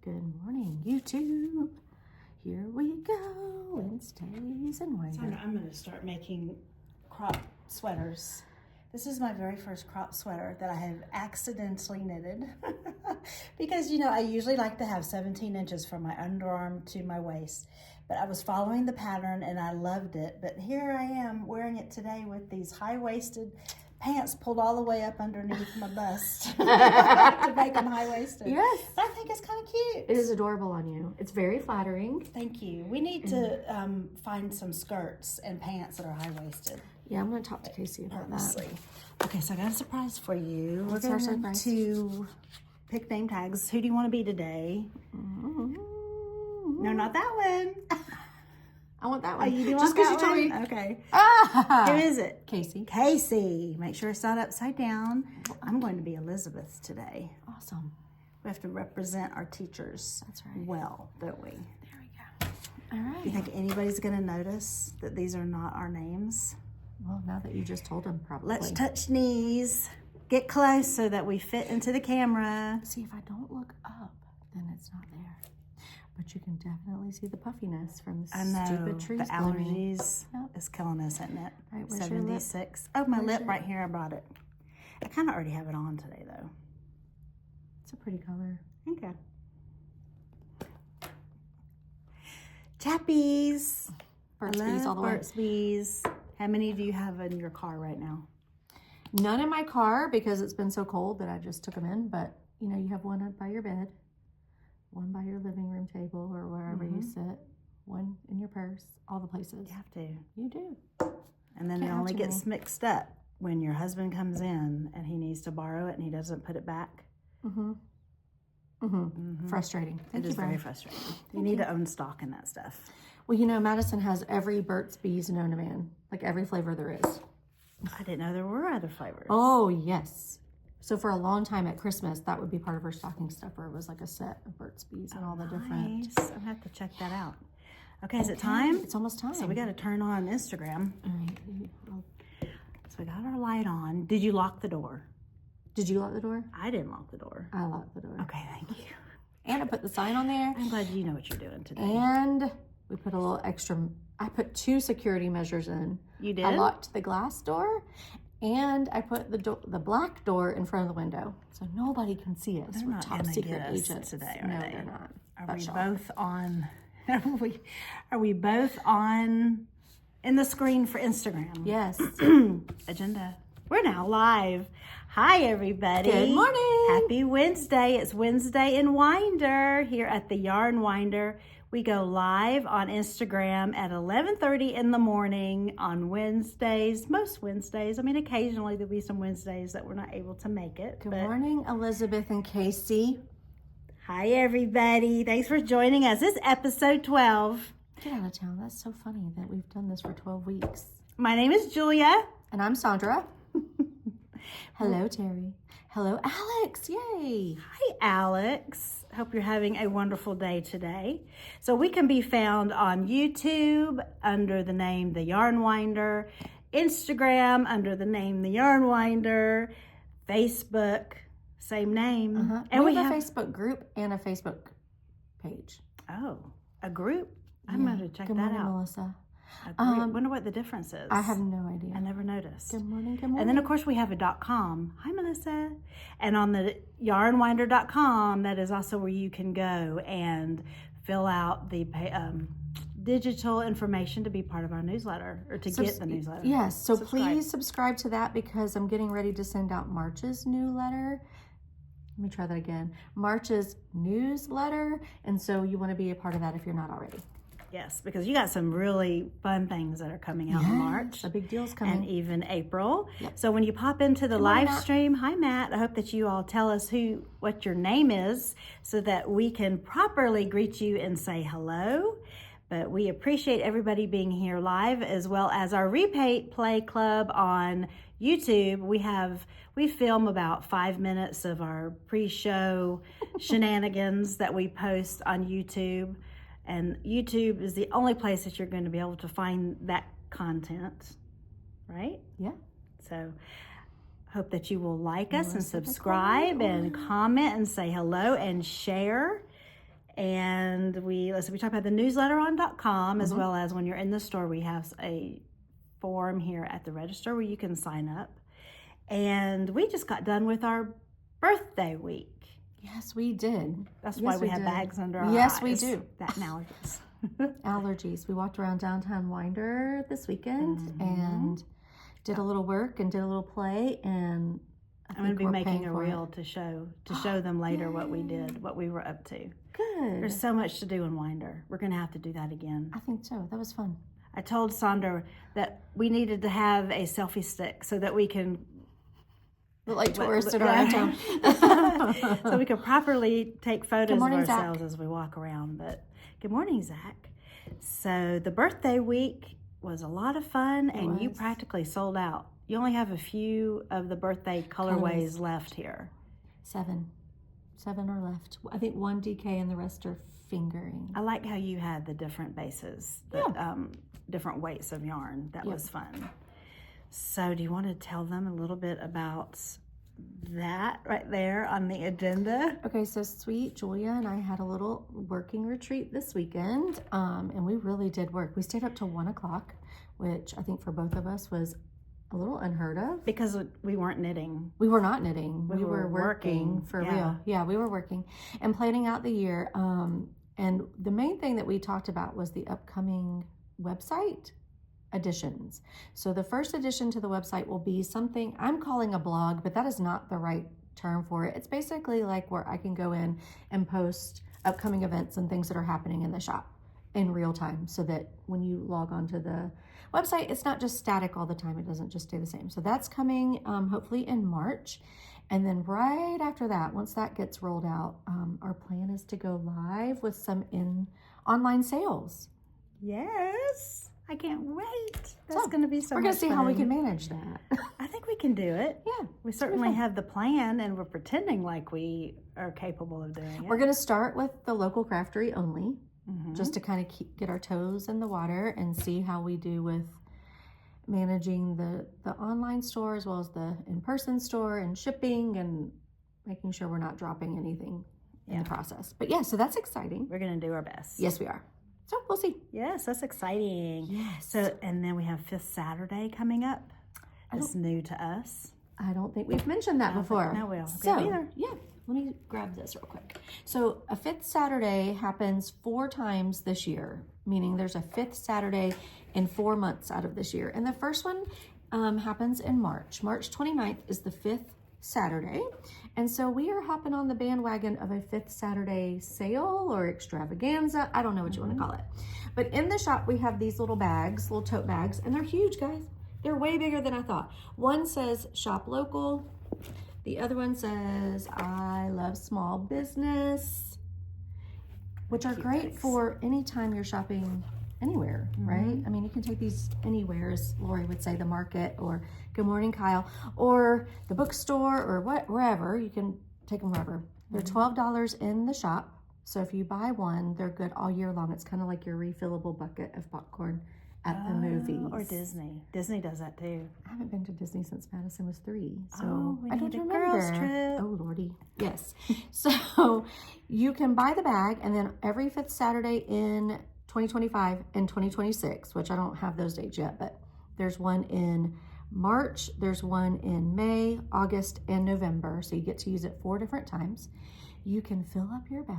Good morning, YouTube. Here we go. Wednesdays and Wednesdays. I'm going to start making crop sweaters. This is my very first crop sweater that I have accidentally knitted because, you know, I usually like to have 17 inches from my underarm to my waist, but I was following the pattern and I loved it. But here I am wearing it today with these high-waisted pants pulled all the way up underneath my bust to make them high-waisted. Yes. But I think it's kind of cute. It is adorable on you. It's very flattering. Thank you. We need to find some skirts and pants that are high-waisted. Yeah, I'm going to talk to Casey about that. Okay, so I got a surprise for you. What's We're our going surprise? to pick name tags. Who do you want to be today? No, not that one. I want that Oh, one. you do Just want that you told one? me. Okay. Ah! Who is it? Casey. Casey. Make sure it's not upside down. I'm going to be Elizabeth today. Awesome. We have to represent our teachers. That's right. Well, don't we? There we go. All right. Do you think anybody's going to notice that these are not our names? Well, now that you just told him, probably. Let's touch knees. Get close so that we fit into the camera. See, if I don't look up, then it's not there. But you can definitely see the puffiness from the I know, stupid trees. the blooming. allergies Yep. is killing us, isn't it? All right, where's your lip? 76. Oh, my Where's lip your- right here. I brought it. I kind of already have it on today, though. It's a pretty color. Okay. Chappies. Burt's I Bees all love the way. Burt's Bees. How many do you have in your car right now? None in my car because it's been so cold that I just took them in. But, you know, you have one up by your bed, one by your living room table or wherever you sit, one in your purse, all the places. You have to. You do. And then Can't it have only too gets mixed up when your husband comes in and he needs to borrow it and he doesn't put it back. Frustrating. Thank It you, is very Brian. frustrating. You need to own stock in that stuff. Well, you know, Madison has every Burt's Bees known to man, like every flavor there is. I didn't know there were other flavors. Oh, yes. So for a long time at Christmas, that would be part of her stocking stuffer. It was like a set of Burt's Bees and all the different. Nice. I'm going to have to check that out. Okay, is it time? It's almost time. So we got to turn on Instagram. All right. So we got our light on. Did you lock the door? Did you lock the door? I didn't lock the door. I locked the door. Okay, thank you. And I put the sign on there. I'm glad you know what you're doing today. And we put a little extra. I put 2 security measures in. You did? I locked the glass door, and I put the black door in front of the window, so nobody can see us. They're We're not top gonna secret get us agents today, are no, they? they're not. Are But we Shawl. both on? Are we both on in the screen for Instagram? Yes. Agenda. We're now live. Hi, everybody. Good morning. Happy Wednesday. It's Wednesday in Winder here at the Yarn Winder. We go live on Instagram at 11:30 in the morning on Wednesdays, most Wednesdays. I mean, occasionally there'll be some Wednesdays that we're not able to make it. Good but morning, Elizabeth and Casey. hi, everybody. Thanks for joining us. It's episode 12. Get out of town. That's so funny that we've done this for 12 weeks. My name is Julia. And I'm Sandra. Hello, Terry. Hello, Alex. Yay. Hi, Alex. Hope you're having a wonderful day today. So we can be found on YouTube under the name The Yarn Winder, Instagram under the name The Yarn Winder, Facebook, same name. And we have a Facebook group and a Facebook page. Oh, a group? I'm going to check Good that morning, out. Melissa. A group. Wonder what the difference is. I have no idea. I never noticed. Good morning, good morning. And then, of course, we have a .com. Hi, Melissa. And on the yarnwinder.com, that is also where you can go and fill out the digital information to be part of our newsletter or to get the newsletter. Yes, so please subscribe to that because I'm getting ready to send out March's newsletter. Let me try that again. March's newsletter. And so you want to be a part of that if you're not already. Yes, because you got some really fun things that are coming out in March. A big deal's coming. And even April. Yep. So when you pop into the live stream, hi Matt, I hope that you all tell us what your name is so that we can properly greet you and say hello. But we appreciate everybody being here live as well as our Replay Club on YouTube. We film about 5 minutes of our pre-show shenanigans that we post on YouTube. And YouTube is the only place that you're going to be able to find that content, right? Yeah. So hope that you will like us and subscribe and comment and say hello and share. And we talk about the newsletter on .com, as well as when you're in the store, we have a form here at the register where you can sign up. And we just got done with our birthday week. Yes, we did. That's why we have bags under our eyes. Yes, we do. That and allergies. Allergies. We walked around downtown Winder this weekend and did a little work and did a little play, and I'm going to be making a reel to show them later what we did, what we were up to. Good. There's so much to do in Winder. We're going to have to do that again. I think so. That was fun. I told Sandra that we needed to have a selfie stick so that we can look like tourists in our own town. So we could properly take photos morning, of ourselves Zach. as we walk around. But good morning, Zach. So the birthday week was a lot of fun, and you practically sold out. You only have a few of the birthday colorways left here. 7 are left. I think 1 DK and the rest are fingering. I like how you had the different bases, different weights of yarn. That was fun. So do you want to tell them a little bit about that right there on the agenda? Okay, so sweet Julia and I had a little working retreat this weekend, and we really did work. We stayed up till 1 o'clock, which I think for both of us was a little unheard of. Because we weren't knitting. We were not knitting. We were working for yeah. real. Yeah, we were working and planning out the year. And the main thing that we talked about was the upcoming website additions. So the first addition to the website will be something I'm calling a blog, but that is not the right term for it. It's basically like where I can go in and post upcoming events and things that are happening in the shop in real time, so that when you log onto the website, it's not just static all the time. It doesn't just stay the same. So that's coming hopefully in March. And then right after that, once that gets rolled out, our plan is to go live with some online sales. Yes. I can't wait. That's going to be so much fun. We're going to see how we can manage that. I think we can do it. Yeah. We certainly have the plan, and we're pretending like we are capable of doing it. We're going to start with the local craftery only, just to kind of get our toes in the water and see how we do with managing the online store as well as the in-person store and shipping and making sure we're not dropping anything in the process. But yeah, so that's exciting. We're going to do our best. Yes, we are. So we'll see. Yes, that's exciting. Yes. So, and then we have Fifth Saturday coming up. It's new to us. I don't think we've mentioned that before. No, we will. So, yeah, let me grab this real quick. So a Fifth Saturday happens 4 times this year, meaning there's a Fifth Saturday in 4 months out of this year. And the first one happens in March. March 29th is the 5th Saturday. And so we are hopping on the bandwagon of a 5th Saturday sale or extravaganza. I don't know what you want to call it. But in the shop, we have these little bags, little tote bags, and they're huge, guys. They're way bigger than I thought. One says shop local. The other one says I love small business, which are great for anytime you're shopping anywhere, right? I mean, you can take these anywhere, as Lori would say, the market or Good Morning Kyle or the bookstore or wherever. You can take them wherever. They're $12 in the shop. So if you buy one, they're good all year long. It's kind of like your refillable bucket of popcorn at the movies. Or Disney. Disney does that too. I haven't been to Disney since Madison was 3. So we I don't need a remember. girls trip. Oh, Lordy. Yes. So you can buy the bag, and then every 5th Saturday in 2025 and 2026, which I don't have those dates yet, but there's one in March, there's one in May, August, and November. So you get to use it 4 different times. You can fill up your bag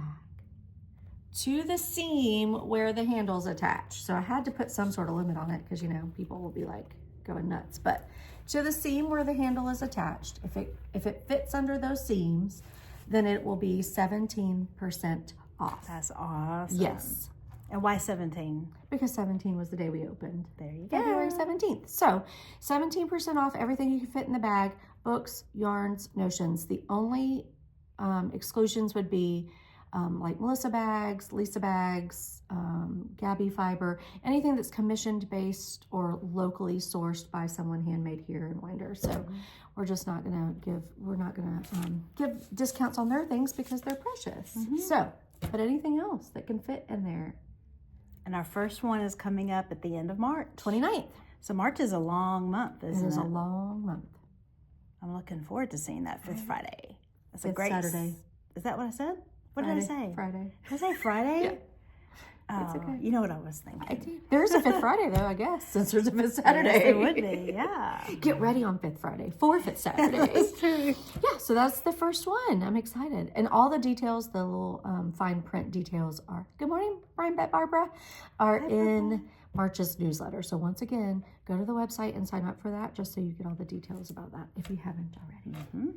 to the seam where the handle's attached. So I had to put some sort of limit on it because, you know, people will be like going nuts. But to the seam where the handle is attached, if it fits under those seams, then it will be 17% off. That's awesome. Yes. And why 17? Because 17 was the day we opened. There you go. February 17th. So 17% off everything you can fit in the bag, books, yarns, notions. The only exclusions would be like Melissa bags, Lisa bags, Gabby fiber, anything that's commissioned based or locally sourced by someone handmade here in Winder. So we're just not gonna give discounts on their things because they're precious. So, but anything else that can fit in there. And our first one is coming up at the end of March. 29th. So March is a long month, isn't it? It is a long month. I'm looking forward to seeing that 5th Friday. That's a 5th great Saturday. Is that what I said? What did I say? Friday. Was I Friday? Yeah. Oh, It's okay. You know what I was thinking. There's a 5th Friday, though, I guess, since there's a 5th Saturday. Yes, it would be, yeah. Get ready on 5th Friday for 5th Saturday. That's true. Yeah, so that's the first one. I'm excited. And all the details, the little fine print details are, good morning, Brian, Bet, Barbara, are in March's newsletter. So once again, go to the website and sign up for that just so you get all the details about that if you haven't already. Mm-hmm.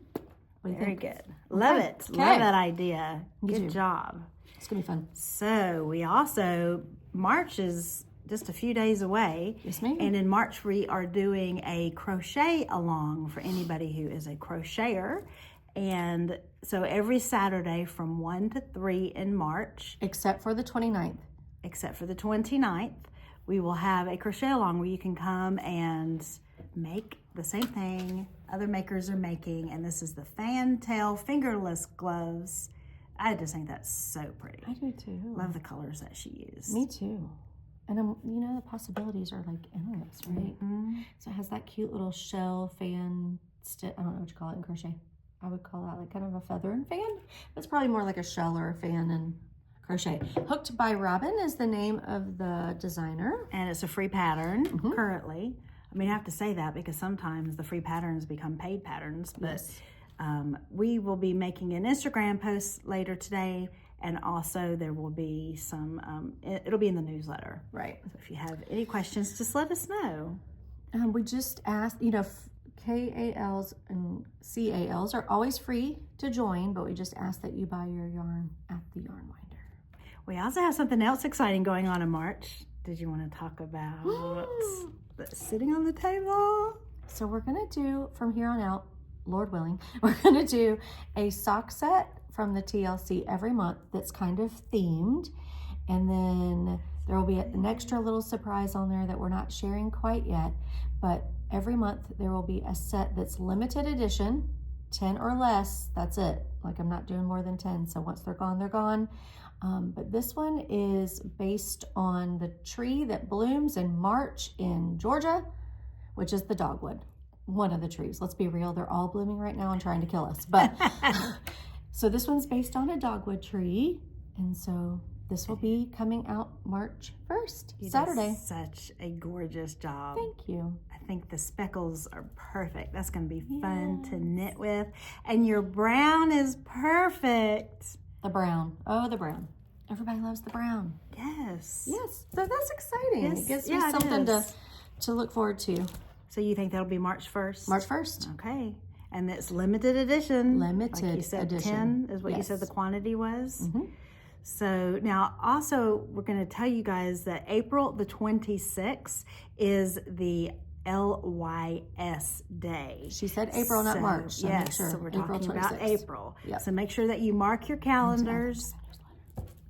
Very think? good. Love it. Okay. Love that idea. Me Good too. job. It's going to be fun. So we also, March is just a few days away. Yes, ma'am. And in March, we are doing a crochet along for anybody who is a crocheter. And so every Saturday from 1 to 3 in March, Except for the 29th. except for the 29th, we will have a crochet along where you can come and make the same thing other makers are making. And this is the Fantail fingerless gloves. I just think that's so pretty. I do too. Love the colors that she used. Me too. And the possibilities are like endless, right? Mm-hmm. So it has that cute little shell fan, I don't know what you call it in crochet. I would call that like kind of a feather and fan. It's probably more like a shell or a fan and crochet. Hooked by Robin is the name of the designer. And it's a free pattern currently. I mean, I have to say that because sometimes the free patterns become paid patterns. But Yes. We will be making an Instagram post later today. And also there will be some, it'll be in the newsletter. Right. So if you have any questions, just let us know. We just asked, KALs and CALs are always free to join, but we just ask that you buy your yarn at the Yarn Winder. We also have something else exciting going on in March. Did you want to talk about that's sitting on the table? So we're going to do, from here on out, Lord willing, we're going to do a sock set from the TLC every month that's kind of themed. And then there will be an extra little surprise on there that we're not sharing quite yet. But every month there will be a set that's limited edition, 10 or less, that's it. Like I'm not doing more than 10. So once they're gone, they're gone. But this one is based on the tree that blooms in March in Georgia, which is the dogwood. One of the trees. Let's be real, they're all blooming right now and trying to kill us. But so this one's based on a dogwood tree. And so this will be coming out March 1st, You Saturday. did such a gorgeous job. Thank you. I think the speckles are perfect. That's going to be fun to knit with. And your brown is perfect. The brown. Oh, the brown. Everybody loves the brown. Yes. Yes. So that's exciting. Yes. It gives Yeah, me it something is. to look forward to. So you think that'll be March 1st? March 1st. Okay. And it's limited edition. Limited like you said, edition. 10 is what you Yes. said the quantity was. Mm-hmm. So now also we're going to tell you guys that April the 26th is the LYS day. She said April, not March. So make yes, sure. so we're April talking about 26th. April. Yep. So make sure that you mark your calendars.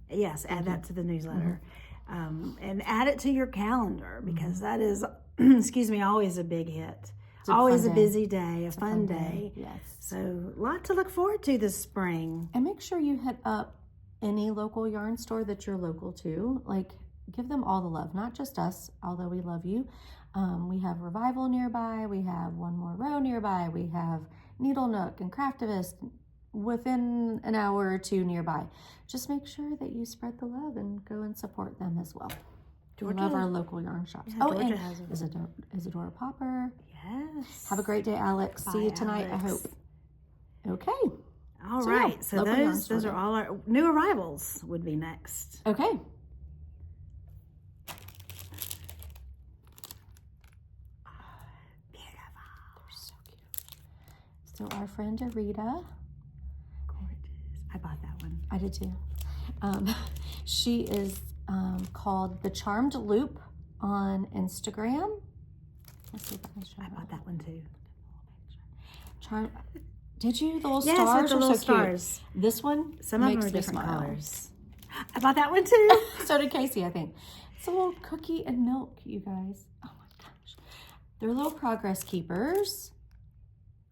Yes, add that to the newsletter. And add it to your calendar because that is, excuse me, always a big hit. a Always fun a day. busy day, a fun day. Yes. So a lot to look forward to this spring. And make sure you hit up any local yarn store that you're local to. Like, give them all the love, not just us, although we love you. We have Revival nearby. We have One More Row nearby. We have Needle Nook and Craftivist within an hour or two nearby. Just make sure that you spread the love and go and support them as well. We love our local yarn shops. Yeah, oh, Georgia and has a Isadora Popper. Yes. Have a great day, Alex. Bye, See you tonight, Alex. I hope. Okay. All So, right. yeah, So local yarn those store are day. all our new arrivals would be next. Okay. Beautiful. They're so cute. So our friend Arita, Gorgeous. I bought that one. I did too. She is called The Charmed Loop on Instagram. Let's see if I can show I her. bought that one too. Did you? The little Yes, stars with the are little so stars. cute. This one Some of them makes are me different smile. colors. I bought that one too. So did Casey, I think. It's a little cookie and milk, you guys. Oh my gosh. They're little progress keepers.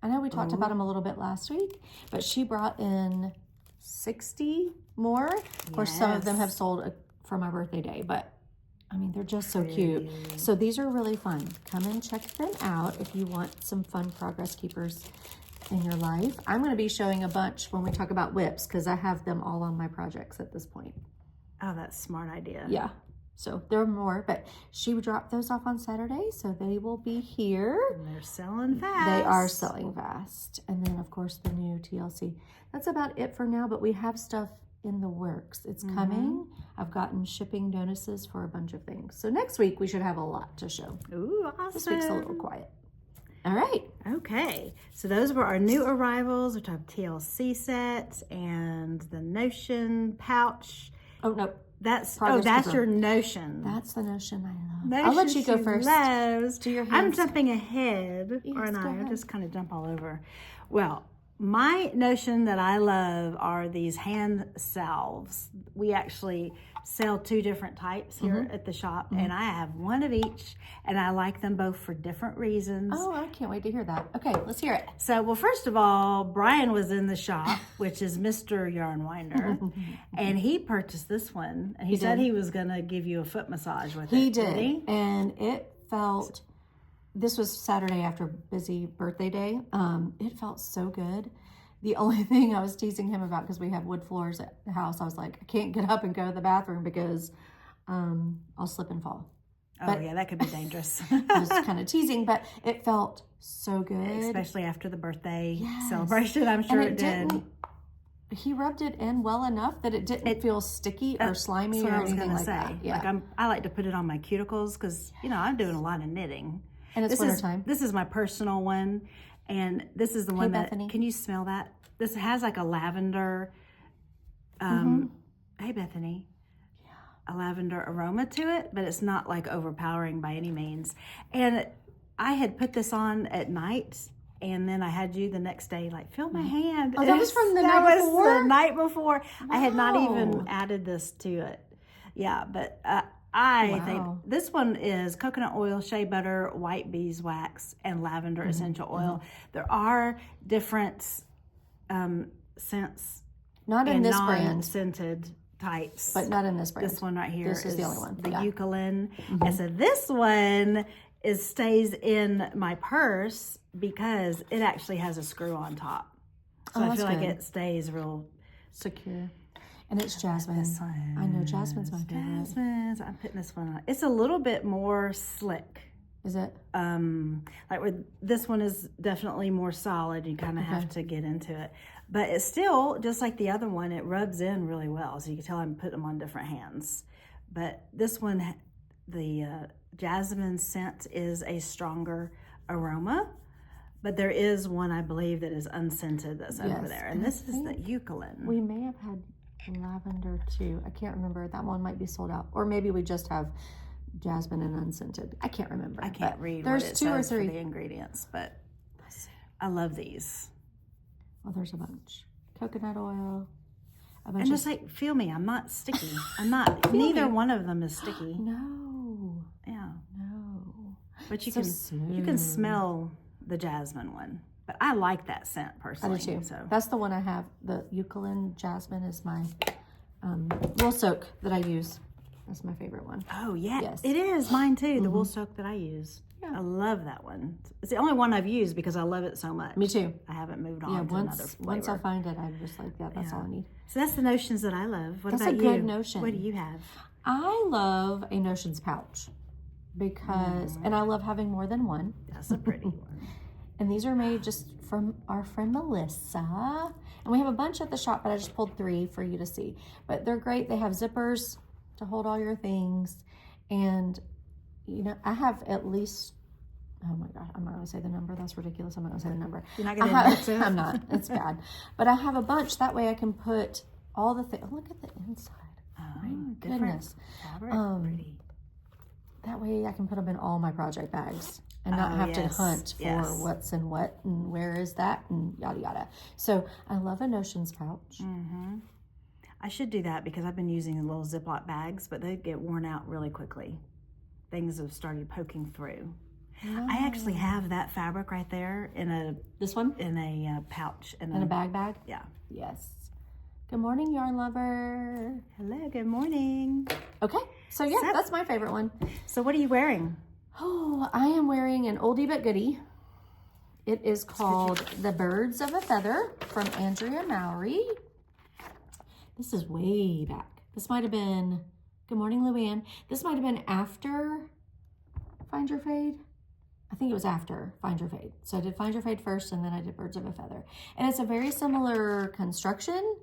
I know we talked about them a little bit last week, but she brought in 60 more. Of course, some of them have sold for my birthday day, but I mean, they're just so cute. So these are really fun. Come and check them out if you want some fun progress keepers in your life. I'm going to be showing a bunch when we talk about whips because I have them all on my projects at this point. Oh, that's a smart idea. Yeah. So there are more, but she dropped those off on Saturday, so they will be here. And they're selling fast. They are selling fast. And then, of course, the new TLC. That's about it for now, but we have stuff in the works. It's coming. I've gotten shipping notices for a bunch of things. So next week, we should have a lot to show. Ooh, awesome. This week's a little quiet. All right. Okay. So those were our new arrivals, which have TLC sets and the Notion pouch. Oh, no. That's Progress your Notion. That's the Notion I love. Notion I'll let you go she first. Loves. Do your I'm hands. jumping ahead, Yes, or go not. I ahead. just kind of jump all over. Well, my Notion that I love are these hand salves. We actually sell 2 different types here at the shop, and I have one of each, and I like them both for different reasons. Oh, I can't wait to hear that. Okay, let's hear it. So, well, first of all, Brian was in the shop, which is Mr. Yarn Winder, and he purchased this one, and he said he was going to give you a foot massage with it. He did, and it felt, this was Saturday after busy birthday day. It felt so good. The only thing I was teasing him about, because we have wood floors at the house, I was like, I can't get up and go to the bathroom because I'll slip and fall. Oh, yeah, that could be dangerous. I was kind of teasing, but it felt so good. Especially after the birthday celebration, I'm sure it did. He rubbed it in well enough that it didn't feel sticky or slimy That's what or I was anything gonna like say. that. Yeah. Like I like to put it on my cuticles because, you know, I'm doing a lot of knitting. And it's wintertime. This is my personal one, and this is the one that, Bethany. can you smell that? This has like a lavender, hey Bethany, a lavender aroma to it, but it's not like overpowering by any means. And I had put this on at night, and then I had you the next day like, feel my hand. Oh, that was from the night before? That was the night before. Wow. I had not even added this to it. Yeah, but I think this one is coconut oil, shea butter, white beeswax, and lavender essential oil. There are different scents. Not in this brand. Scented types. But not in this brand. This one right here is the only one. The Eucalyptus. And so this one stays in my purse because it actually has a screw on top. So I feel like it stays real secure. And it's jasmine. I know jasmine's my favorite. Jasmine's. I'm putting this one on. It's a little bit more slick. Is it? Like with this one is definitely more solid. You kind of have to get into it, but it's still just like the other one. It rubs in really well, so you can tell I'm putting them on different hands. But this one, the jasmine scent is a stronger aroma. But there is one I believe that is unscented that's over there, and this is the eucalyptus. We may have had lavender too. I can't remember. That one might be sold out, or maybe we just have jasmine and unscented. I can't remember. I can't read there's what it 2 or says 3 for the ingredients, but I love these. Well, there's a bunch. Coconut oil. And just like, feel me, I'm not sticky. I'm not, neither one of them is sticky. No. Yeah. No. But you So can smell the jasmine one. But I like that scent personally. I do too. So That's the one I have. The eucalyptus jasmine is my wool soak that I use. That's my favorite one. Oh, yeah. Yes. It is. Mine too. The wool soak that I use. Yeah. I love that one. It's the only one I've used because I love it so much. Me too. I haven't moved on to another flavor. Once I find it, I'm just like, that's all I need. So that's the notions that I love. What That's about a you? good notion. What do you have? I love a Notions pouch because, and I love having more than one. That's a pretty one. And these are made just from our friend Melissa. And we have a bunch at the shop, but I just pulled 3 for you to see. But they're great. They have zippers to hold all your things. And, you know, I have at least, oh my God, I'm not going to say the number. That's ridiculous. I'm not going to say the number. You're not going to admit to it? I'm not. It's bad. But I have a bunch. That way I can put all the things. Oh, look at the inside. Oh, my goodness. Pretty. That way I can put them in all my project bags and not have to hunt for what's in what and where is that and yada yada. So I love a Notions pouch. I should do that because I've been using the little Ziploc bags, but they get worn out really quickly. Things have started poking through. No. I actually have that fabric right there in a pouch in a bag. Yeah. Yes. Good morning, yarn lover. Hello. Good morning. Okay. So yeah, that's my favorite one. So what are you wearing? Oh, I am wearing an oldie but goodie. It is called The Birds of a Feather from Andrea Mowry. This is way back. This might have been, good morning, Luann. This might have been after Find Your Fade. I think it was after Find Your Fade. So I did Find Your Fade first, and then I did Birds of a Feather. And it's a very similar construction,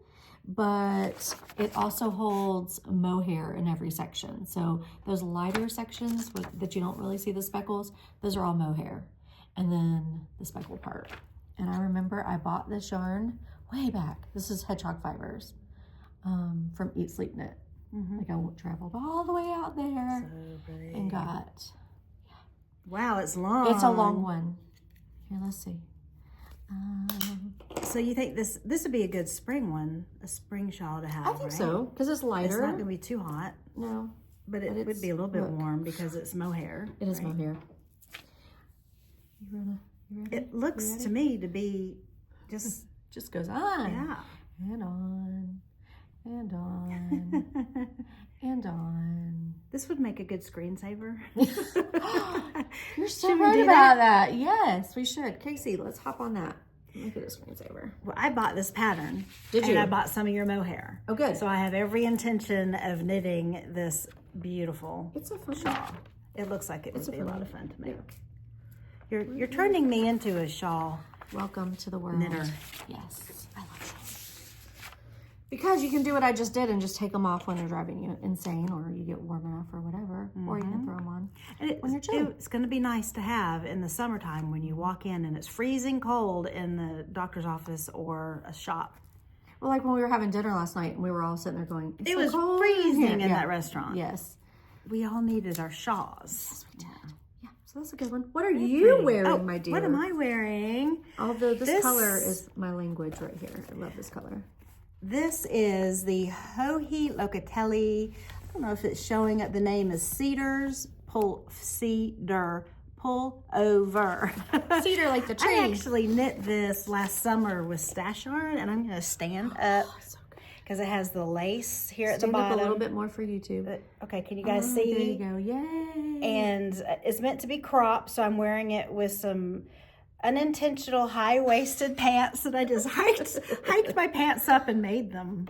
but it also holds mohair in every section. So those lighter sections that you don't really see the speckles, those are all mohair. And then the speckle part. And I remember I bought this yarn way back. This is hedgehog fibers from Eat Sleep Knit. Like I traveled all the way out there and got. Wow, it's long. It's a long one. Here, let's see. So you think this would be a good spring one, a spring shawl to have? I think so, because it's lighter. It's not going to be too hot. No, but it would be a little bit warm because it's mohair. It is mohair. You ready? It looks to me to be just goes on. Yeah. And on. And on. And on. This would make a good screensaver. You're so right about that. Yes, we should. Casey, let's hop on that. Make it a screensaver. Well, I bought this pattern. Did you? And I bought some of your mohair. Oh, good. So I have every intention of knitting this beautiful It's a fun shawl. It looks like it would be a lot of fun to make. Yeah. You're turning me into a shawl. Welcome to the world. Knitter. Yes, I love shawls. Because you can do what I just did and just take them off when they're driving you insane, or you get warm enough or whatever, or you can throw them on when you're chilling. It's going to be nice to have in the summertime when you walk in and it's freezing cold in the doctor's office or a shop. Well, like when we were having dinner last night and we were all sitting there going, it was freezing in that restaurant. Yes. We all needed our shawls. Yes, we did. Yeah, so that's a good one. What are you wearing, my dear? What am I wearing? Although this color is my language right here. I love this color. This is the Joji Locatelli. I don't know if it's showing up. The name is Cedar Pullover. Cedar like the tree. I actually knit this last summer with stash yarn, and I'm going to stand up because it has the lace here at the bottom. Stand up a little bit more for YouTube. Okay, can you guys see? There you go. Yay! And it's meant to be cropped, so I'm wearing it with some unintentional high-waisted pants that I just hiked my pants up and made them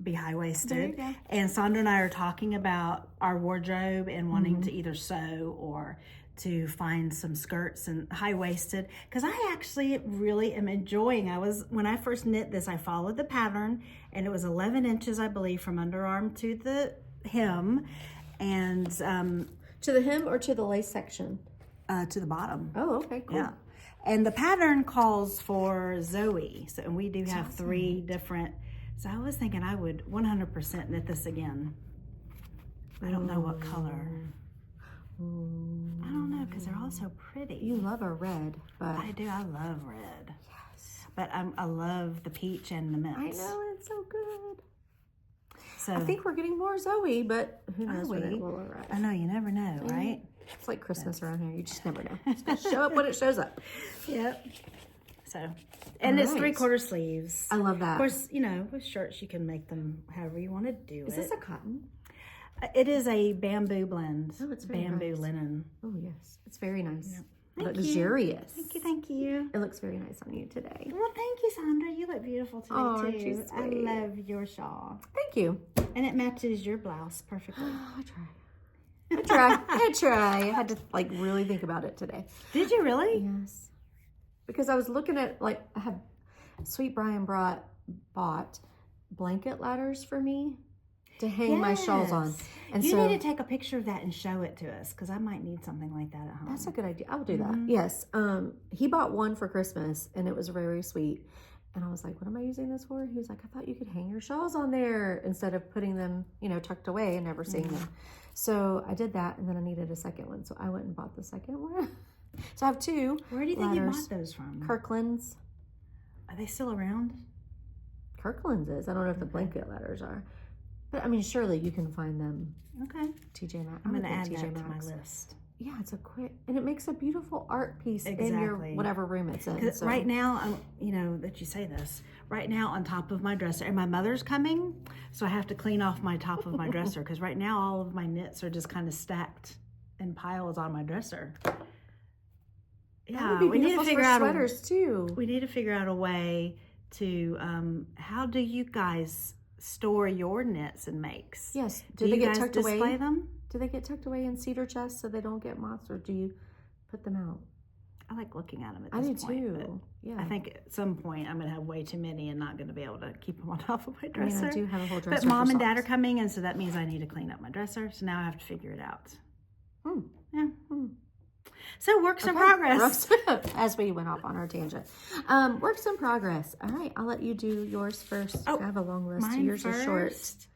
be high-waisted. And Sandra and I are talking about our wardrobe and wanting to either sew or to find some skirts and high-waisted, because I actually really am enjoying. When I first knit this, I followed the pattern, and it was 11 inches, I believe, from underarm to the hem, and to the hem or to the lace section? To the bottom. Oh, okay, cool. Yeah. And the pattern calls for Zoe. So, and we do have 3 different. So I was thinking I would 100% knit this again. I don't know what color. I don't know, because they're all so pretty. You love a red, but I do. I love red. Yes. But I love the peach and the mint. I know, it's so good. So I think we're getting more Zoe, but who knows when it will arrive. I know, you never know, right? It's like Christmas around here. You just never know. It's going to show up when it shows up. Yep. So, and it's 3/4 sleeves. I love that. Of course, you know, with shirts, you can make them however you want to do it. Is this a cotton? It is a bamboo blend. Oh, it's very bamboo nice. Linen. Oh, yes. It's very nice. Yep. Luxurious. Thank you. It looks very nice on you today. Well, thank you, Sandra. You look beautiful today, oh, too. She's I love your shawl. Thank you. And it matches your blouse perfectly. I try. I had to like really think about it today. Did you really? Yes. Because I was looking at, like, I have Sweet Brian bought blanket ladders for me to hang my shawls on. And you need to take a picture of that and show it to us, because I might need something like that at home. That's a good idea. I will do that. Yes. He bought one for Christmas, and it was very sweet. And I was like, what am I using this for? He was like, I thought you could hang your shawls on there instead of putting them, tucked away and never seeing them. So I did that, and then I needed a second one. So I went and bought the second one. So I have 2 Where do you think you bought those from? Kirkland's. Are they still around? Kirkland's is. I don't know if the blanket ladders are. But, I mean, surely you can find them. Okay. TJ Maxx. I'm going to add that to my list. Yeah, it's a quick, and it makes a beautiful art piece in your whatever room it's in. So. Right now, that you say this, right now on top of my dresser, and my mother's coming, so I have to clean off my top of my dresser, because right now all of my knits are just kind of stacked in piles on my dresser. Yeah, would be we need to beautiful figure for out sweaters too. We need to figure out a way to, how do you guys store your knits and makes? Yes. Do they you get guys tucked display away? them? Do they get tucked away in cedar chests so they don't get moths, or do you put them out? I like looking at them at I this do point. too. Yeah. I think at some point I'm going to have way too many and not going to be able to keep them on top of my I dresser. mean, I do have a whole dresser. But Mom for and Dad are socks. coming, and so that means I need to clean up my dresser. So now I have to figure it out. Yeah. So works in progress. As we went off on our tangent. Works in progress. All right, I'll let you do yours first. I have a long list. Mine Yours is short. first.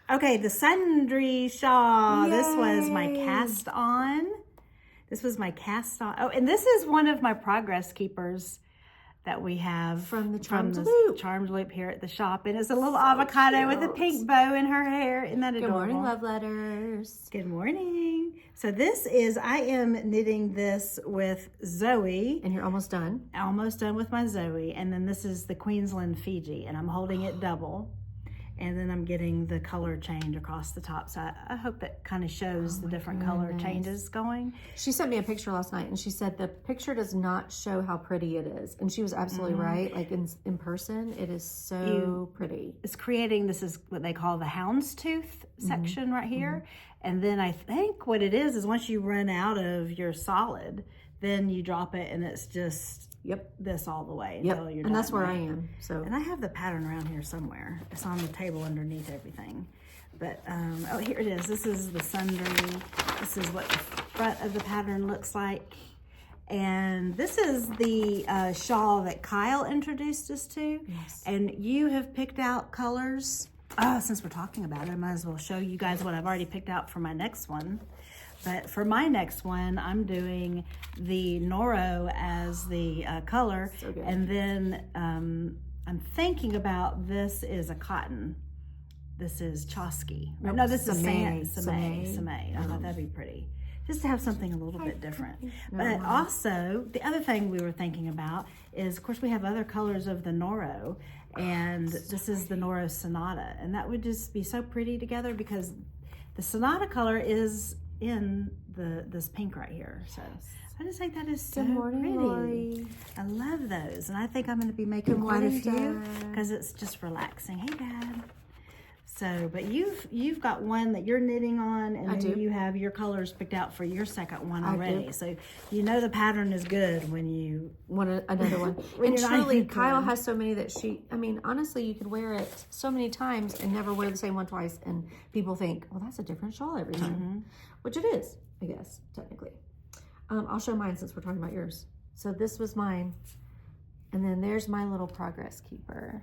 Okay, the Sundry shawl. Yay. This was my cast on. This was my cast on. Oh, and this is one of my progress keepers that we have From the Charmed Loop. Charmed Loop here at the shop. And it's a little avocado with a pink bow in her hair. Isn't that adorable? Good morning, love letters. Good morning. So this is, I am knitting this with Zoe. And you're almost done. Almost done with my Zoe. And then this is the Queensland Fiji. And I'm holding it double. And then I'm getting the color change across the top. So I hope that kind of shows the different color changes going. She sent me a picture last night and she said the picture does not show how pretty it is. And she was absolutely right. Like in person, it is so pretty. It's creating, this is what they call the houndstooth section right here. And then I think what it is once you run out of your solid, then you drop it and it's just this all the way until you're done. And that's where I am. So, and I have the pattern around here somewhere. It's on the table underneath everything. But oh, here it is. This is the Sundry. This is what the front of the pattern looks like. And this is the shawl that Kyle introduced us to. Yes. And you have picked out colors. Since we're talking about it, I might as well show you guys what I've already picked out for my next one. But for my next one, I'm doing the Noro as the color. So good. And then I'm thinking about this is a cotton. This is Chosky. Nope, No, this is Samay. Samay. I thought that'd be pretty. Just to have something a little bit different. No, But also, the other thing we were thinking about is, of course, we have other colors of the Noro. And this is the Noro Sonata. And that would just be so pretty together because the Sonata color is in this pink right here. So I just think that is so pretty. Lori. I love those. And I think I'm going to be making quite a few because it's just relaxing. Hey, Dad. So, but you've got one that you're knitting on, and then you have your colors picked out for your second one already. So you know the pattern is good when you want another one. And truly, Kyle has so many that I mean, honestly, you could wear it so many times and never wear the same one twice, and people think, well, that's a different shawl every time, which it is, I guess, technically. I'll show mine since we're talking about yours. So this was mine, and then there's my little progress keeper.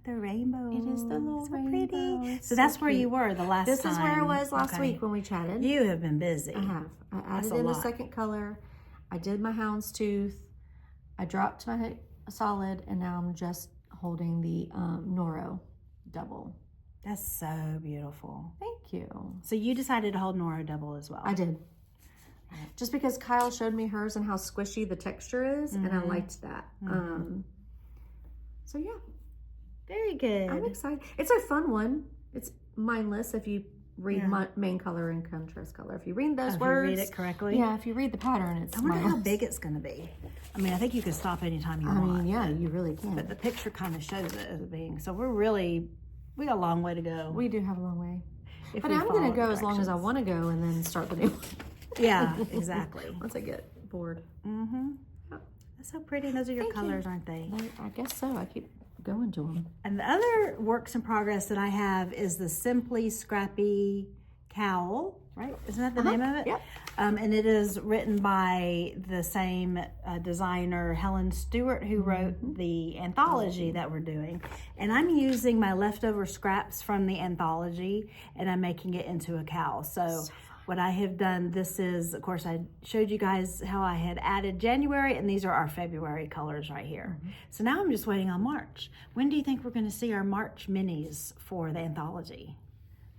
The rainbow. It is the little rainbow. Pretty. So that's where you were the last time. This is where I was last week when we chatted. You have been busy. I have. I added in the second color. I did my houndstooth. I dropped my solid, and now I'm just holding the Noro double. That's so beautiful. Thank you. So you decided to hold Noro double as well. I did. Just because Kyle showed me hers and how squishy the texture is, and I liked that. So yeah. Very good. I'm excited. It's a fun one. It's mindless if you read main color and contrast color. If you read those words. If you read it correctly. Yeah, if you read the pattern, it's I wonder how big it's going to be. I mean, I think you can stop anytime you want. I mean, yeah, you really can. But the picture kind of shows it as being. So we got a long way to go. We do have a long way. But I'm going to go as long as I want to go and then start the new one. Yeah, exactly. Once I get bored. That's so pretty. Those are your colors, aren't they? I guess so. I keep going to them. And the other works in progress that I have is the Simply Scrappy Cowl, right? Isn't that the name of it? Yep. And it is written by the same designer, Helen Stewart, who wrote the anthology that we're doing. And I'm using my leftover scraps from the anthology, and I'm making it into a cowl. So what I have done, this is, of course, I showed you guys how I had added January, and these are our February colors right here. So now I'm just waiting on March. When do you think we're going to see our March minis for the anthology?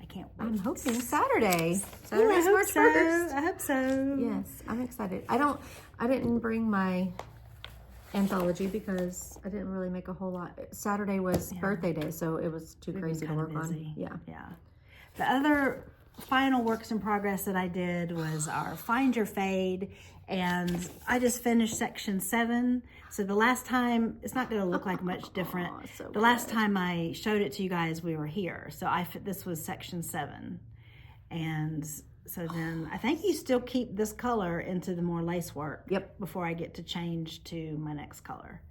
I can't wait. I'm hoping Saturday. Saturday's March 1st. I hope so. Yes, I'm excited. I didn't bring my anthology because I didn't really make a whole lot. Saturday was birthday day, so it was too crazy to work on. Yeah. The other final works in progress that I did was our Find Your Fade, and I just finished section 7. So the last time, it's not going to look like much different. So the last time I showed it to you guys, we were here. So this was section 7. And so then I think you still keep this color into the more lace work. Yep. Before I get to change to my next color.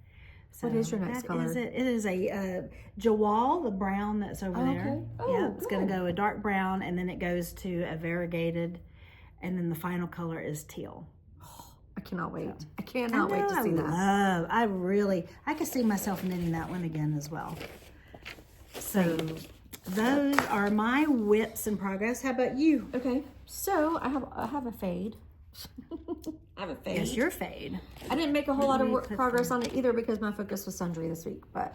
So what is your next color? It is a Shawl, the brown that's over there. Okay. Oh, yeah, it's going to go a dark brown, and then it goes to a variegated, and then the final color is teal. I cannot wait. I cannot wait to see that. I could see myself knitting that one again as well. So those are my whips in progress. How about you? Okay, so I have a fade. I have a fade. Yes, your fade. I didn't make a whole lot of progress on it either because my focus was Sundry this week, but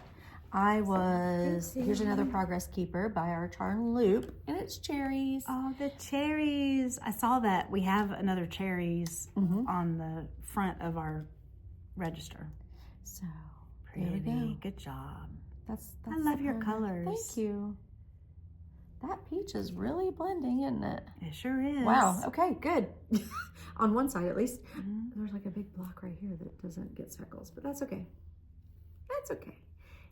here's another progress keeper by our Charm Loop, and it's cherries. Oh, the cherries. I saw that. We have another cherries on the front of our register. So, pretty. There we go. Good job. That's I love your colors. Thank you. That peach is really blending, isn't it? It sure is. Wow. Okay, good. On one side, at least. There's like a big block right here that doesn't get speckles, but that's okay. That's okay.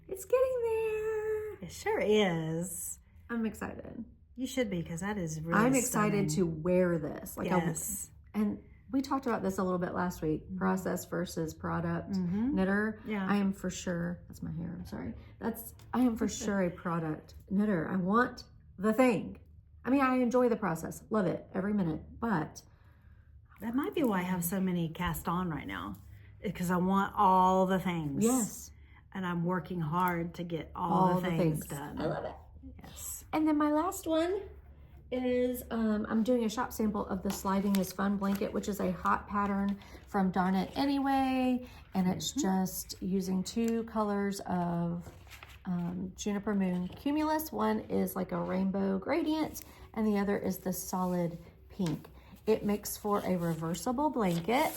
It's getting there. It sure is. I'm excited. You should be, because that is really I'm excited to wear this. Like yes. And we talked about this a little bit last week. Process versus product knitter. Yeah. I am for sure, that's my hair, I'm sorry. I am for sure a product knitter. I want the thing. I mean, I enjoy the process. Love it every minute, but that might be why I have so many cast on right now, because I want all the things. Yes. And I'm working hard to get all the things done. I love it. Yes. And then my last one is I'm doing a shop sample of the Sliding is Fun blanket, which is a hot pattern from Darn It Anyway. And it's just using 2 colors of Juniper Moon Cumulus. One is like a rainbow gradient, and the other is the solid pink. It makes for a reversible blanket.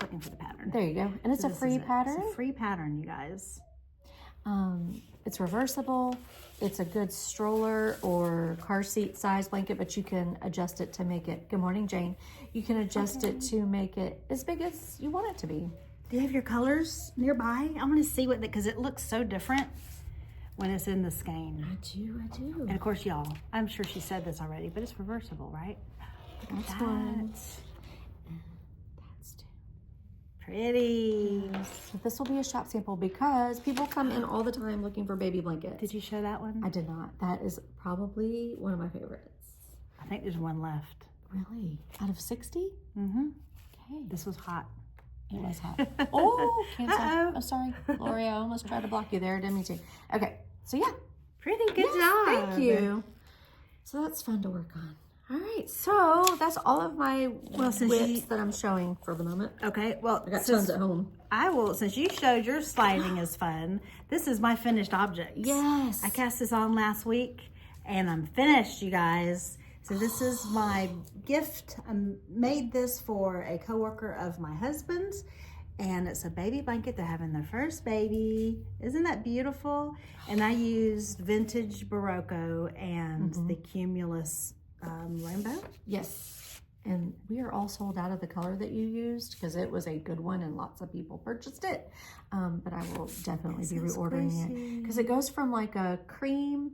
Looking for the pattern. There you go. And it's a free pattern. It's a free pattern, you guys. It's reversible. It's a good stroller or car seat size blanket, but you can adjust it to make it, good morning, Jane. You can adjust it to make it as big as you want it to be. Do you have your colors nearby? I want to see what, because it looks so different when it's in the skein. I do. And of course, y'all, I'm sure she said this already, but it's reversible, right? That's one. Pretty. So this will be a shop sample because people come in all the time looking for baby blankets. Did you show that one? I did not. That is probably one of my favorites. I think there's one left. Really? Out of 60? Mm-hmm. Okay. This was hot. It was hot. Oh, can't say. Oh, sorry. Lori, I almost tried to block you there. Didn't mean to. Okay. So yeah. Pretty good job. Thank you. So that's fun to work on. All right, so that's all of my whips that I'm showing for the moment. Okay, well, I got tons at home. Since you showed your Sliding is Fun, this is my finished object. Yes. I cast this on last week, and I'm finished, you guys. So this is my gift. I made this for a coworker of my husband's, and it's a baby blanket. They're having their first baby. Isn't that beautiful? And I used vintage Barocco and the Cumulus rainbow. Yes, and we are all sold out of the color that you used because it was a good one and lots of people purchased it, but I will definitely be reordering it because it goes from like a cream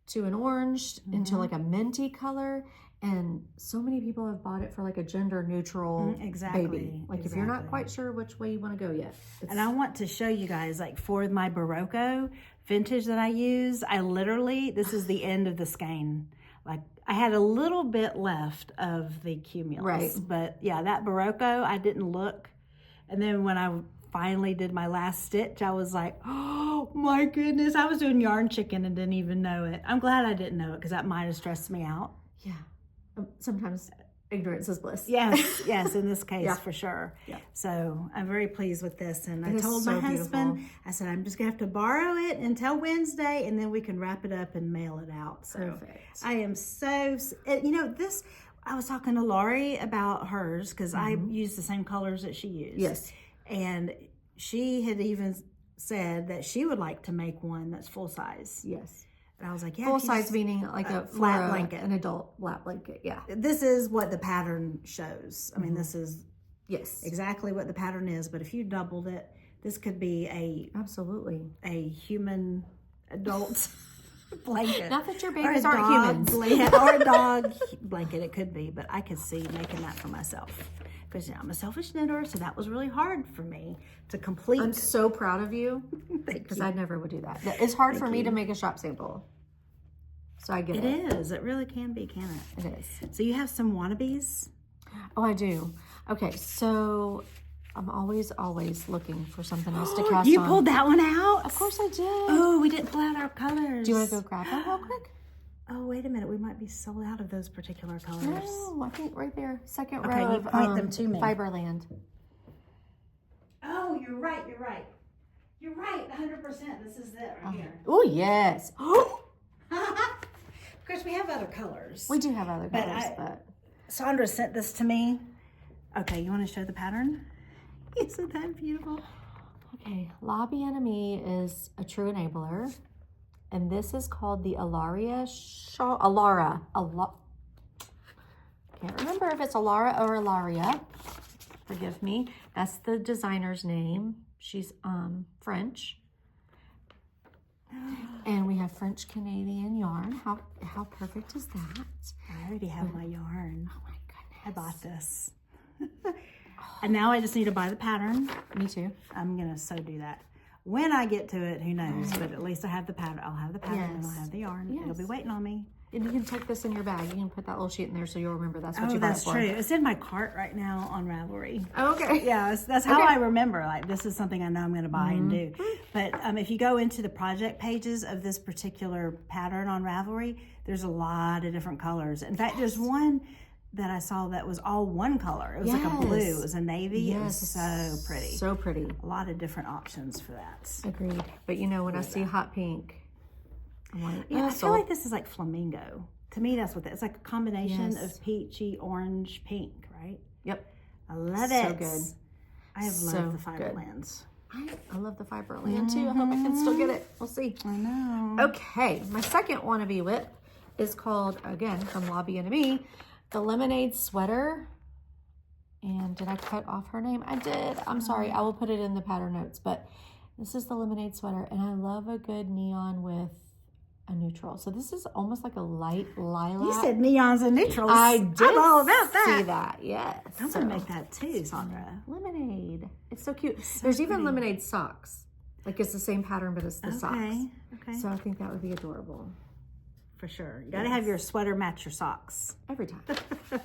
to an orange into like a minty color, and so many people have bought it for like a gender neutral baby. Like if you're not quite sure which way you want to go yet. And I want to show you guys, like for my Barocco vintage that I use, I literally, this is the end of the skein. Like I had a little bit left of the Cumulus, right? But yeah, that Barocco, I didn't look. And then when I finally did my last stitch, I was like, oh my goodness, I was doing yarn chicken and didn't even know it. I'm glad I didn't know it because that might have stressed me out. Yeah. Sometimes ignorance is bliss. Yes, in this case, for sure. Yeah. So I'm very pleased with this. And I told my husband, I said, I'm just going to have to borrow it until Wednesday, and then we can wrap it up and mail it out. So perfect. I am so, this, I was talking to Lori about hers because I used the same colors that she used. Yes. And she had even said that she would like to make one that's full size. Yes. And I was like, yeah. Full size meaning like a flat blanket. An adult flat blanket, yeah. This is what the pattern shows. I mean, this is yes, exactly what the pattern is, but if you doubled it, this could be absolutely a human adult blanket. Not that your babies aren't humans. Or a dog blanket, it could be, but I could see making that for myself. Because I'm a selfish knitter, so that was really hard for me to complete. I'm so proud of you because I never would do that. It's hard for me to make a shop sample. So I get it. It is. It really can be, can it? It is. So you have some wannabes? Oh, I do. Okay, so I'm always looking for something else to cast You on. pulled that one out? Of course I did. Oh, we didn't pull out our colors. Do you want to go grab them real quick? Oh, wait a minute. We might be sold out of those particular colors. No, I think right there. Second Okay, row you of point them to me. Fiberland. Oh, you're right. You're right. You're right. 100%. This is it right here. Oh, yes. Of course, we have other colors. We do have other colors, but Sandra sent this to me. Okay, you want to show the pattern? Isn't that beautiful? okay. Lobby Aimee is a true enabler, and this is called the Alaria Shawl. Can't remember if it's Alara or Alaria. Forgive me. That's the designer's name. She's French. And we have French Canadian yarn. How perfect is that? I already have my yarn. Oh my goodness. I bought this. And now I just need to buy the pattern. Me too. I'm going to so do that. When I get to it, who knows? But at least I have the pattern. I'll have the pattern and I'll have the yarn. Yes. It'll be waiting on me. And you can tuck this in your bag. You can put that little sheet in there so you'll remember that's what Oh, you bought that's it for. true. It's in my cart right now on Ravelry. Okay. Yeah, that's how I remember. Like, this is something I know I'm going to buy and do. But if you go into the project pages of this particular pattern on Ravelry, there's a lot of different colors. In fact, there's one that I saw that was all one color. It was like a blue. It was a navy. It was so pretty. So pretty. A lot of different options for that. Agreed. But you know, when I see hot pink, I'm like, yeah, I feel like this is like flamingo. To me, that's what it's like, a combination of peachy, orange, pink, right? Yep. I love So it. good. I have So loved the Fiberlands. I love the Fiberland too. I hope I can still get it. We'll see. I know. Okay, my second wannabe whip is called, again, from Lobby Aimee, the Lemonade Sweater. And did I cut off her name? I did. I'm sorry. I will put it in the pattern notes. But this is the Lemonade Sweater. And I love a good neon with a neutral. So this is almost like a light lilac. You said neons and neutrals. I did. I'm all about that. See that? Yes. I'm going to make that too, Sandra. Lemonade. It's so cute. There's even lemonade socks. Like it's the same pattern, but it's the socks. Okay. So I think that would be adorable. For sure. You got to have your sweater match your socks. Every time.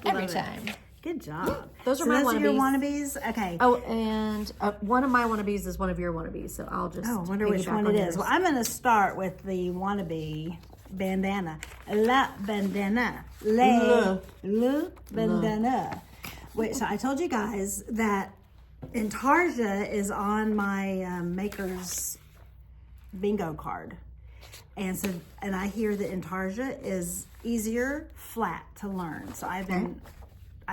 Every time. Good job. Those are my wannabes. Your wannabes? Okay. Oh, and one of my wannabes is one of your wannabes, so I'll just I wonder which one it is. Well, I'm going to start with the wannabe bandana. La bandana. Le bandana. Wait, so I told you guys that Intarsia is on my maker's bingo card. And I hear that Intarsia is easier flat to learn. So I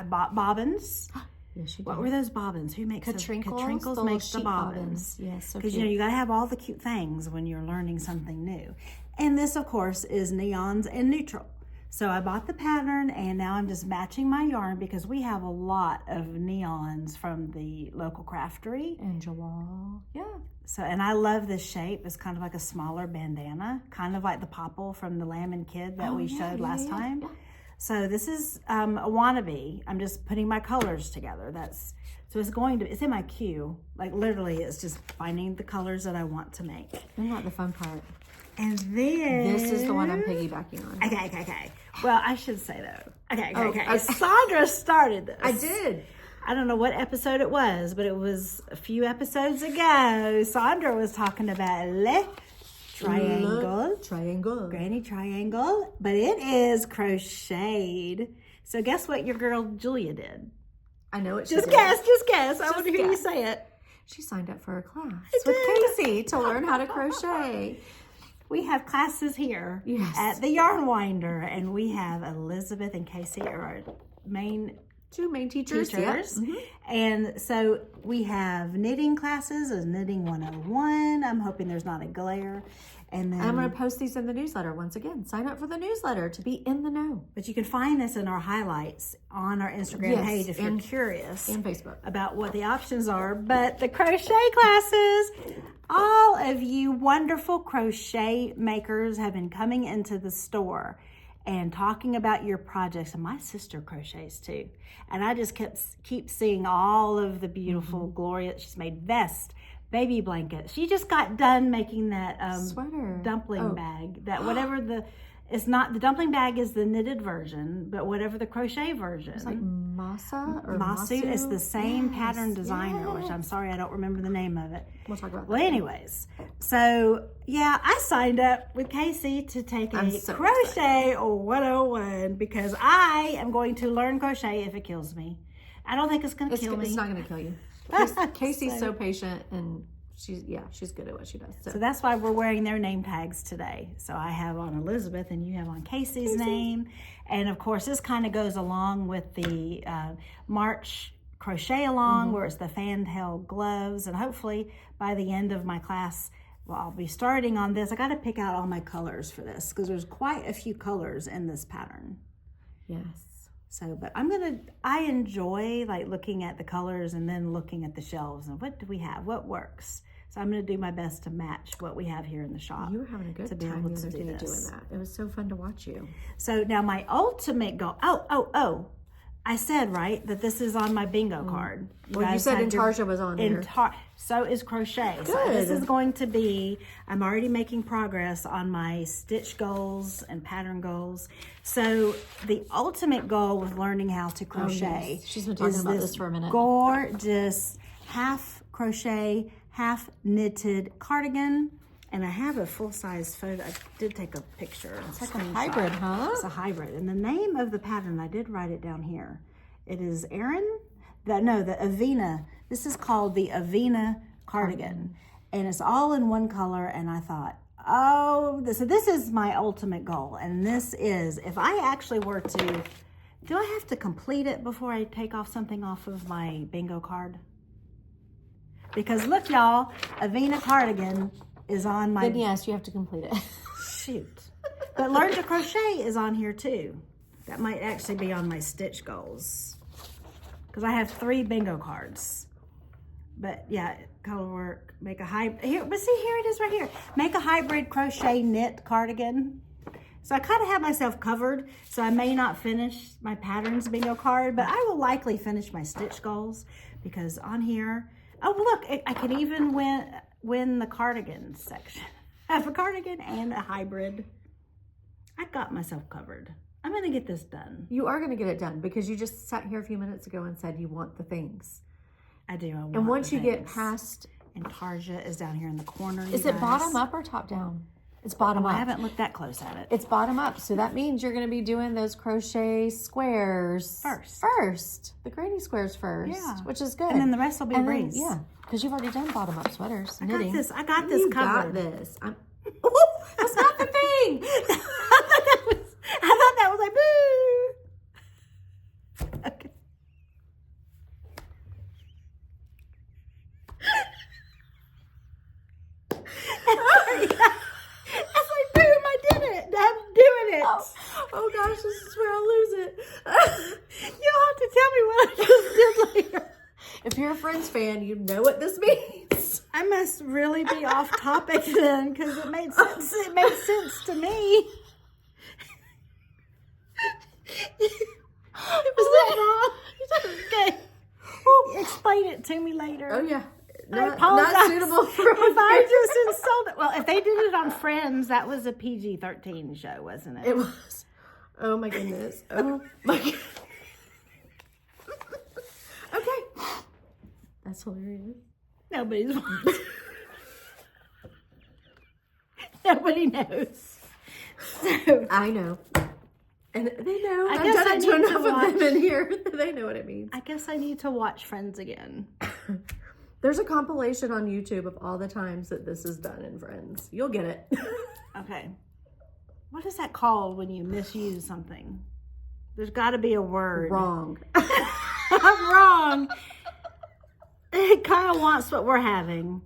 bought bobbins. Yes, you did. What were those bobbins? Who makes Katrinkles? Katrinkles makes the bobbins. Yes, so because cute. you got to have all the cute things when you're learning something new. And this, of course, is neons and neutral. So I bought the pattern, and now I'm just matching my yarn because we have a lot of neons from the local craftery. And Joel. Yeah. So, and I love this shape. It's kind of like a smaller bandana, kind of like the popple from the Lamb and Kid that we showed last time. Yeah. So this is a wannabe. I'm just putting my colors together. So it's in my queue. Like literally, it's just finding the colors that I want to make. Isn't that the fun part? And then this is the one I'm piggybacking on. Okay. Well, I should say though. Okay. Sandra started this. I did. I don't know what episode it was, but it was a few episodes ago. Sandra was talking about triangle, granny triangle, but it is crocheted. So guess what your girl Julia did? I know it. Just guess. I want to hear you say it. She signed up for a class with Casey to learn how to crochet. We have classes here at the Yarn Winder, and we have Elizabeth and Casey are our main Two main teachers. Yep. And so we have knitting classes, a knitting 101. I'm hoping there's not a glare. And then I'm going to post these in the newsletter once again. Sign up for the newsletter to be in the know. But you can find this in our highlights on our Instagram page if you're curious. And Facebook. About what the options are. But the crochet classes, all of you wonderful crochet makers have been coming into the store and talking about your projects. And my sister crochets too. And I just keep seeing all of the beautiful Gloria. She's made vests, baby blankets. She just got done making that sweater dumpling bag. That whatever it's not, the dumpling bag is the knitted version, but whatever the crochet version. It's like Masa or Masu. Masu. It's the same pattern designer, which I'm sorry I don't remember the name of it. We'll talk about that. Well, anyways, so yeah, I signed up with Casey to take a crochet 101 because I am going to learn crochet if it kills me. I don't think it's going to kill me. It's not going to kill you. Casey's so patient, and she's good at what she does. So that's why we're wearing their name tags today. So I have on Elizabeth and you have on Casey's name. And of course, this kind of goes along with the March crochet along where it's the Fantail gloves. And hopefully by the end of my class, well, I'll be starting on this. I got to pick out all my colors for this because there's quite a few colors in this pattern. Yes. So, but I enjoy like looking at the colors and then looking at the shelves and what do we have? What works? So I'm going to do my best to match what we have here in the shop. You were having a good time the other day doing that. It was so fun to watch you. So now my ultimate goal, I said, right, that this is on my bingo card. Well, you said Intarsia was on there. So is crochet. Good. So this is going to be, I'm already making progress on my stitch goals and pattern goals. So the ultimate goal with learning how to crochet She's been talking about this for a minute. Gorgeous half crochet, half knitted cardigan. And I have a full-size photo. I did take a picture. It's like a hybrid, huh? It's a hybrid. And the name of the pattern, I did write it down here. It is the Evina. This is called the Evina cardigan. And it's all in one color. And I thought, so this is my ultimate goal. And this is, if I actually were to, do I have to complete it before I take off something off of my bingo card? Because look, y'all, Evina cardigan is on my... Then yes, you have to complete it. Shoot. But learn to crochet is on here too. That might actually be on my stitch goals. Because I have 3 bingo cards. But yeah, color work, make a hybrid. Here, but see, here it is right here. Make a hybrid crochet knit cardigan. So I kind of have myself covered. So I may not finish my patterns bingo card, but I will likely finish my stitch goals. Because on here, oh look, I can even win the cardigan section. I have a cardigan and a hybrid. I got myself covered. I'm going to get this done. You are going to get it done because you just sat here a few minutes ago and said you want the things. I do. And once you get past... And Tarja is down here in the corner. Is it bottom up or top down? It's bottom up. I haven't looked that close at it. It's bottom up. So that means you're going to be doing those crochet squares first. The granny squares first. Yeah. Which is good. And then the rest will be breeze. Yeah. Because you've already done bottom up sweaters. Knitting. I got this covered. You got this. That's not the thing. I thought that was like, boo. Okay. That's like, boom, I did it. I'm doing it. Oh gosh, this is where I'll lose it. You'll have to tell me what I just did later. If you're a Friends fan, you know what this means. I must really be off topic then, because it made sense. It made sense to me. Was that wrong? Okay. Explain it to me later. Oh yeah. Not suitable for if I just insulted. Well, if they did it on Friends, that was a PG-13 show, wasn't it? It was. Oh my goodness. Oh my god. Okay. That's hilarious. Nobody's watching. Nobody knows. So, I know. And they know. I guess I've done it to enough of them in here. They know what it means. I guess I need to watch Friends again. There's a compilation on YouTube of all the times that this is done in Friends. You'll get it. Okay. What is that called when you misuse something? There's got to be a word. Wrong. I'm wrong. Kyle wants what we're having.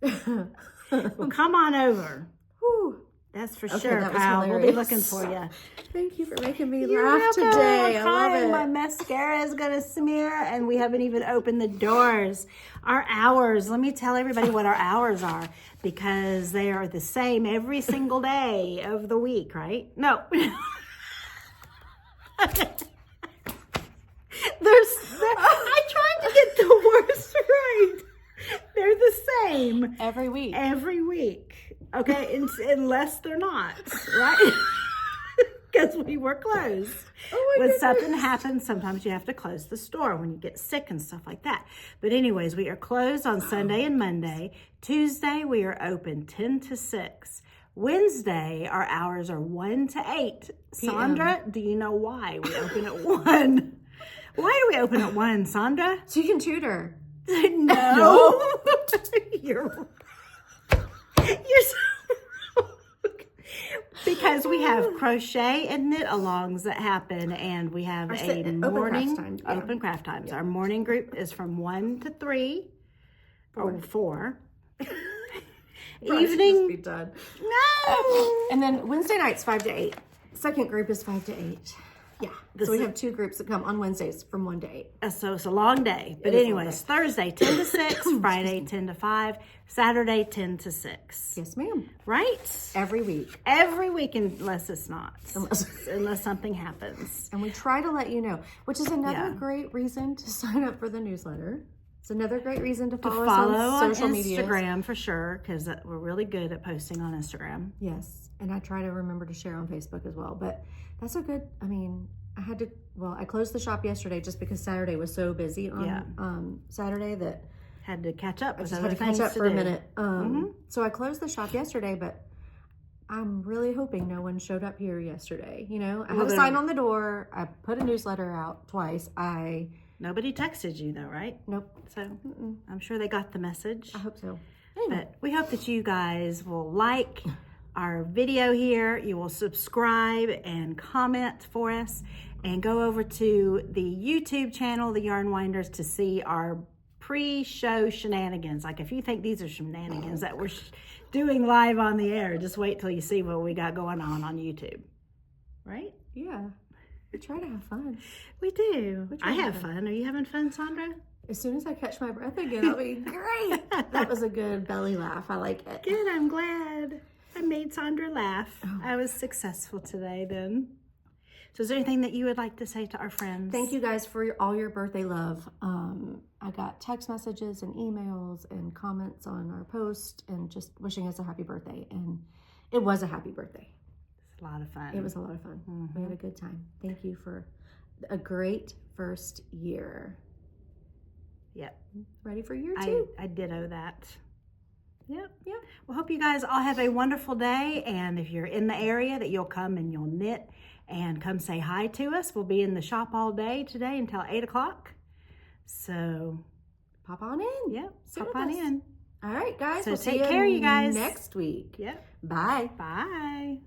Well, come on over. Whew. That's for Okay, sure, that was Kyle. We'll be hilarious. looking for you. Thank you for making me You're laugh welcome. today. I love Okay, it. my mascara is going to smear, and we haven't even opened the doors. Our hours, let me tell everybody what our hours are, because they are the same every single day of the week, right? No. I tried to get the words right. They're the same Every week. every week. Okay, unless they're not, right? Because we were closed. Oh my When goodness. something happens, sometimes you have to close the store when you get sick and stuff like that. But anyways, we are closed on Sunday and Monday. Tuesday, we are open 10 to 6. Wednesday, our hours are 1 to 8. Sandra, do you know why we open at 1? Why do we open at 1, Sandra? So you can tutor. No. You're so wrong. Because we have crochet and knit alongs that happen, and we have a morning open craft times. Our morning group is from 1 to 3 or 4. Evening. Be done. No. And then Wednesday nights 5 to 8. Second group is 5 to 8. Yeah. So we have 2 groups that come on Wednesdays from 1 to 8. So it's a long day. But is a anyways, Thursday 10 to 6, Friday 10 to 5, Saturday 10 to 6. Yes, ma'am. Right? Every week. Every week, unless it's not. Unless- Unless something happens. And we try to let you know, which is another Yeah. great reason to sign up for the newsletter. It's another great reason to To follow, follow us on social media. Instagram for sure, because we're really good at posting on Instagram. Yes. And I try to remember to share on Facebook as well. But that's a good, I closed the shop yesterday just because Saturday was so busy on Saturday that Had to catch up I with just other had to things catch up to for a do. minute. So I closed the shop yesterday, but I'm really hoping no one showed up here yesterday. You know, I Well, have a sign on the door. I put a newsletter out twice. Nobody texted you though, right? Nope. So I'm sure they got the message. I hope so. Anyway. But we hope that you guys will like our video here. You will subscribe and comment for us, and go over to the YouTube channel, The Yarn Winders, to see our pre-show shenanigans. Like, if you think these are shenanigans that we're doing live on the air, just wait till you see what we got going on YouTube. Right? Yeah. We try to have fun. We do. try I to have have fun. Are you having fun, Sandra? As soon as I catch my breath again, I'll be great. That was a good belly laugh. I like it. Good. I'm glad. I made Sandra laugh. I was successful today then. So is there anything that you would like to say to our friends? Thank you guys for all your birthday love. I got text messages and emails and comments on our post and just wishing us a happy birthday. And it was a happy birthday. It's a lot of fun. It was a lot of fun. We had a good time. Thank you for a great first year. Yep. Ready for year 2? I ditto that. Yep. Well, hope you guys all have a wonderful day. And if you're in the area, that you'll come and you'll knit and come say hi to us. We'll be in the shop all day today until 8 o'clock. So Pop on in. Yep. Sit Pop with on us. in. All right, guys. So We'll take see care, you guys. next week. Yep. Bye. Bye.